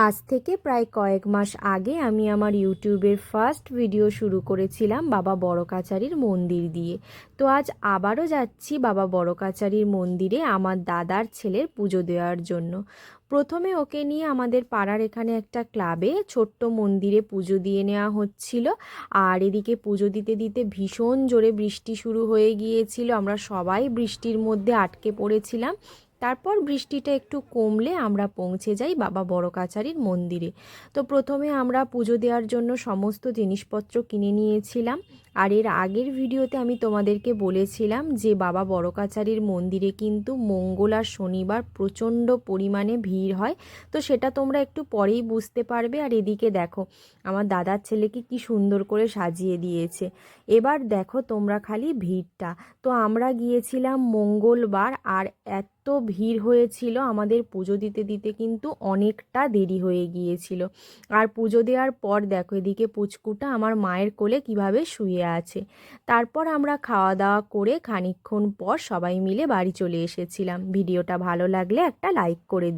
আজ থেকে প্রায় কয়েক মাস আগে আমি আমার ইউটিউবের ফার্স্ট ভিডিও শুরু করেছিলাম বাবা বড়কাচারির মন্দির দিয়ে। তো আজ আবারও যাচ্ছি বাবা বড়কাচারির মন্দিরে আমার দাদার ছেলের পুজো দেওয়ার জন্য। প্রথমে ওকে নিয়ে আমাদের পাড়ার এখানে একটা ক্লাবে ছোট্ট মন্দিরে পুজো দিয়ে নেওয়া হচ্ছিল। আর এদিকে পুজো দিতে দিতে ভীষণ জোরে বৃষ্টি শুরু হয়ে গিয়েছিল, আমরা সবাই বৃষ্টির মধ্যে আটকে পড়েছিলাম। তারপর বৃষ্টিটা একটু কমলে আমরা পৌঁছে যাই বাবা বড়কাচারির মন্দিরে। তো প্রথমে আমরা পুজো দেওয়ার জন্য সমস্ত জিনিসপত্র কিনে নিয়েছিলাম। আর এর আগের ভিডিওতে আমি তোমাদেরকে বলেছিলাম যে বাবা বড়কাচারির মন্দিরে কিন্তু মঙ্গল আর শনিবার প্রচণ্ড পরিমাণে ভিড় হয়। তো সেটা তোমরা একটু পরেই বুঝতে পারবে। আর এদিকে দেখো আমার দাদার ছেলেকে কি সুন্দর করে সাজিয়ে দিয়েছে। এবার দেখো তোমরা খালি ভিড়টা। তো আমরা গিয়েছিলাম মঙ্গলবার, আর এত ভিড় হয়েছিল আমাদের পুজো দিতে দিতে কিন্তু অনেকটা দেরি হয়ে গিয়েছিল। আর পুজো দেওয়ার পর দেখো এদিকে পুচকুটা আমার মায়ের কোলে কিভাবে শুয়ে আছে। তারপর আমরা খাওয়া দাওয়া করে খানিকক্ষণ পর সবাই মিলে বাড়ি চলে এসেছিলাম। ভিডিওটা ভালো লাগলে একটা লাইক করে দিও।